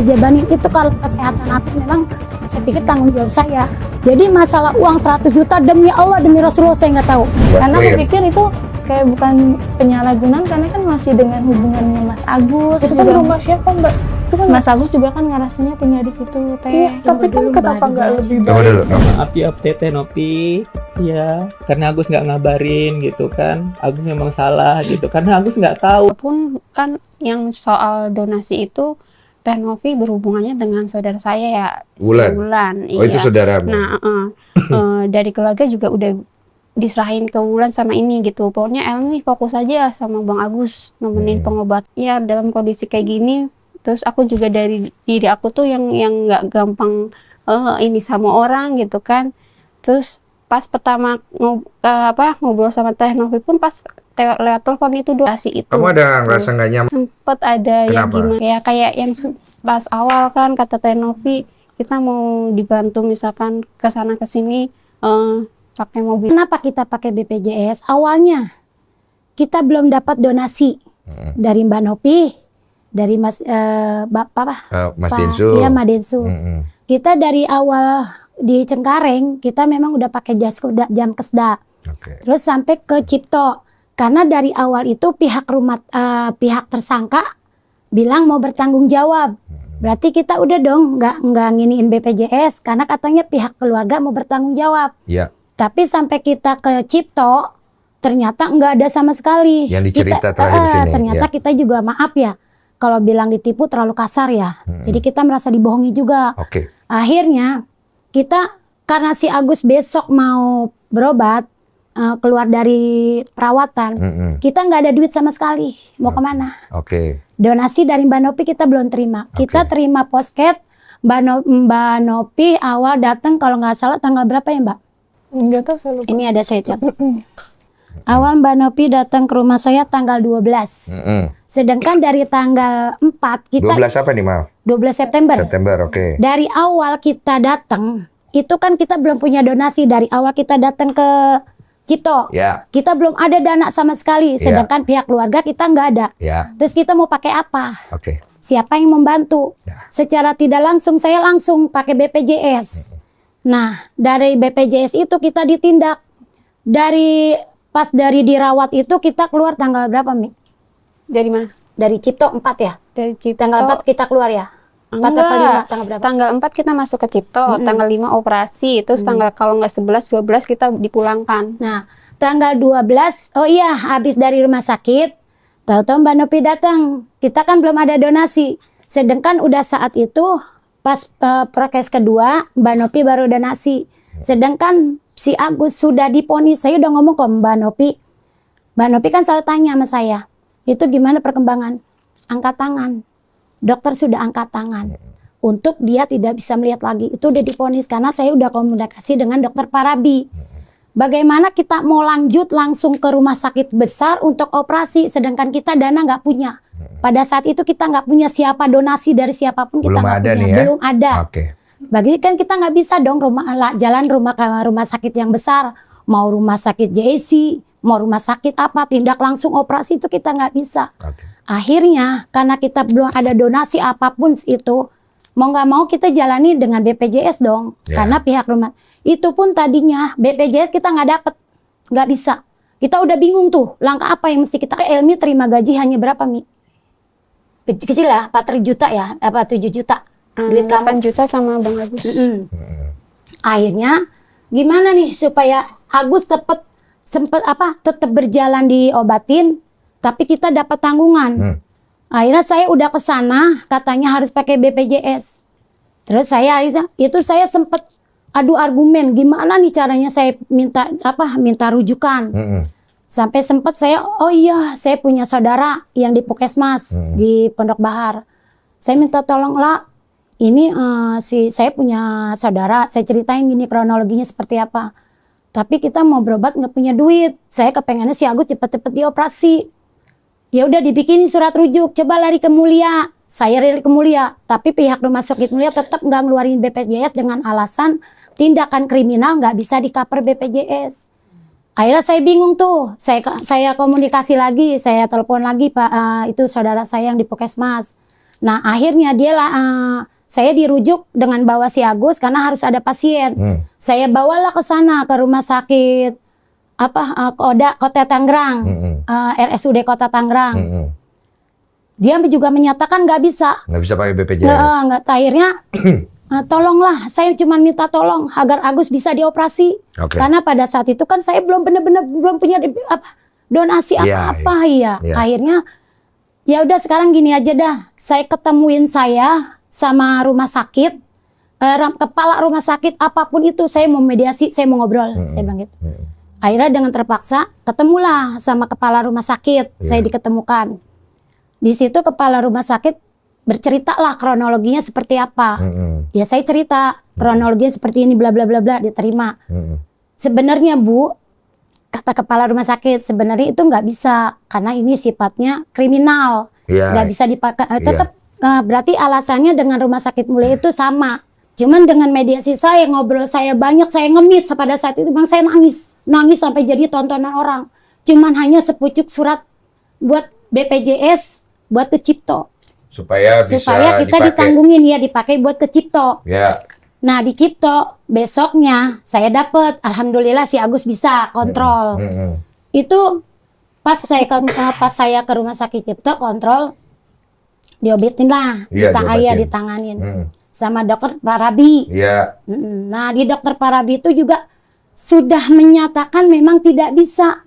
saya jabanin. Itu kalau kesehatan Agus memang saya pikir tanggung jawab saya. Jadi masalah uang 100 juta demi Allah, demi Rasulullah saya nggak tahu. Karena aku pikir itu kayak bukan penyalahgunaan, karena kan masih dengan hubungannya Mas Agus. Itu kan rumah siapa Mbak? Itu kan Mas Agus juga kan ngerasanya tinggal di situ teh. iya, tapi kan kenapa nggak lebih Tunggu baik? dulu. Maaf ya Teteh Nopi, ya karena Agus nggak ngabarin gitu kan. Agus memang salah gitu, karena Agus nggak tahu. Pun kan yang soal donasi itu Teh Novi berhubungannya dengan saudara saya ya, Wulan. si Wulan. Oh itu saudaramu. Nah, dari keluarga juga udah diserahin ke Wulan sama ini gitu. Pokoknya Elmi fokus aja sama Bang Agus nemenin pengobat. Ya dalam kondisi kayak gini, terus aku juga dari diri aku tuh yang nggak gampang ini sama orang gitu kan. Terus pas pertama ngobrol sama Teh Novi pun pas lewat telepon itu donasi itu. Kamu ada ngerasa nggak nyaman? Sempet ada yang Kenapa? gimana ya, kayak yang pas awal kan kata Teh Novi kita mau dibantu misalkan ke sana ke sini pakai mobil. Kenapa kita pakai BPJS? Awalnya kita belum dapat donasi dari Mbak Nopi, dari Mas Bapak Mas Densu. Iya, Mas Densu. Kita dari awal di Cengkareng kita memang udah pakai jam kesda. Oke. Terus sampai ke Cipto. Karena dari awal itu pihak tersangka bilang mau bertanggung jawab. Berarti kita udah dong nggak nginiin BPJS karena katanya pihak keluarga mau bertanggung jawab. Iya. Tapi sampai kita ke Cipto ternyata nggak ada sama sekali. Yang dicerita terakhir di sini. Ternyata Ya. kita juga maaf ya kalau bilang ditipu terlalu kasar ya. Jadi kita merasa dibohongi juga. Oke. Akhirnya kita karena si Agus besok mau berobat keluar dari perawatan, kita nggak ada duit sama sekali. Mau kemana? Oke. Donasi dari Mbak Nopi kita belum terima. Kita terima posket Mbak Nopi awal datang kalau nggak salah tanggal berapa ya Mbak? Nggak tahu, saya lupa. Ini ada saya catat. Awal Mbak Nopi datang ke rumah saya tanggal 12. Sedangkan dari tanggal 4 kita 12 apa nih Mal? 12 September. September, oke. Dari awal kita datang itu kan kita belum punya donasi. Dari awal kita datang ke Cipto, Ya. kita belum ada dana sama sekali. Sedangkan pihak keluarga kita nggak ada. Ya. Terus kita mau pakai apa? Oke. Siapa yang membantu? Ya. Secara tidak langsung saya langsung pakai BPJS. Nah, dari BPJS itu kita ditindak. Pas dari dirawat itu kita keluar tanggal berapa, Mi? Dari mana? Dari Cipto 4 ya? Dari Cipto. Tanggal 4 kita keluar ya? 4 atau 5? Tanggal berapa? Tanggal 4 kita masuk ke Cipto, tanggal 5 operasi, terus tanggal kalau nggak 11, 12 kita dipulangkan. Nah, tanggal 12, oh iya, habis dari rumah sakit, tahu-tahu Mbak Nopi datang. Kita kan belum ada donasi. Sedangkan udah saat itu, pas prokes kedua, Mbak Nopi baru donasi. Sedangkan si Agus sudah diponis. Saya udah ngomong ke Mbak Nopi. Mbak Nopi kan selalu tanya sama saya, itu gimana perkembangan? Angkat tangan. Dokter sudah angkat tangan. Untuk dia tidak bisa melihat lagi. Itu udah diponis karena saya udah komunikasi dengan dokter Parabi. Bagaimana kita mau lanjut langsung ke rumah sakit besar untuk operasi, sedangkan kita dana nggak punya. Pada saat itu kita nggak punya siapa donasi dari siapapun, kita Belum nggak ada punya. nih ya? Belum ada. Oke. Bagi kan kita nggak bisa dong jalan ke rumah sakit yang besar, mau rumah sakit JC, mau rumah sakit apa, tindak langsung operasi itu kita nggak bisa. Oke. Akhirnya karena kita belum ada donasi apapun itu, mau nggak mau kita jalani dengan BPJS dong. Ya. Karena pihak rumah itu pun tadinya BPJS kita nggak dapet, nggak bisa. Kita udah bingung tuh, langkah apa yang mesti kita. Elmi terima gaji hanya berapa, Mi? Kecil lah, 4 juta ya, apa 7 juta. Duit 8 juta sama Bang Agus. Akhirnya gimana nih supaya Agus tetap berjalan diobatin, tapi kita dapat tanggungan. Akhirnya saya udah ke sana, katanya harus pakai BPJS. Terus saya sempat adu argumen, gimana nih caranya saya minta rujukan. Sampai sempat saya punya saudara yang di Puskesmas di Pondok Bahar. Saya minta tolong lah, ini saya punya saudara, saya ceritain gini kronologinya seperti apa. Tapi kita mau berobat nggak punya duit. Saya kepengennya si Agus cepet-cepet dioperasi. Ya udah dibikinin surat rujuk, coba lari ke Mulia. Saya lari ke Mulia, tapi pihak rumah sakit Mulia tetap nggak ngeluarin BPJS dengan alasan tindakan kriminal nggak bisa di-cover BPJS. Akhirnya saya bingung tuh, saya komunikasi lagi, saya telepon lagi Pak, itu saudara saya yang di Puskesmas. Nah akhirnya saya dirujuk dengan bawa si Agus karena harus ada pasien. Saya bawalah ke sana ke rumah sakit Kota Tangerang, RSUD Kota Tangerang. Dia juga menyatakan nggak bisa pakai BPJS. Nggak. Akhirnya tolonglah, saya cuma minta tolong agar Agus bisa dioperasi. Karena pada saat itu kan saya belum benar-benar belum punya donasi apa-apa ya. Akhirnya ya udah sekarang gini aja dah, saya ketemuin saya sama rumah sakit, kepala rumah sakit apapun itu, saya mau mediasi, saya mau ngobrol, saya bilang gitu. Akhirnya dengan terpaksa ketemulah sama kepala rumah sakit, saya diketemukan. Di situ kepala rumah sakit berceritalah kronologinya seperti apa. Ya saya cerita kronologinya seperti ini, bla bla bla bla, diterima. Sebenarnya Bu, kata kepala rumah sakit, sebenarnya itu nggak bisa karena ini sifatnya kriminal, nggak bisa dipakai. Tetap berarti alasannya dengan rumah sakit Mulia itu sama. Cuman dengan mediasi saya, ngobrol saya banyak, saya ngemis pada saat itu, bang saya nangis sampai jadi tontonan orang. Cuman hanya sepucuk surat buat BPJS, buat ke Cipto. Supaya kita ditanggungin ya, dipakai buat ke Cipto. Nah di Cipto besoknya saya dapet, alhamdulillah si Agus bisa kontrol. Itu pas saya ke rumah sakit Cipto kontrol, diobatin lah, ditanganin sama dokter Parabi. Nah di dokter Parabi itu juga sudah menyatakan memang tidak bisa.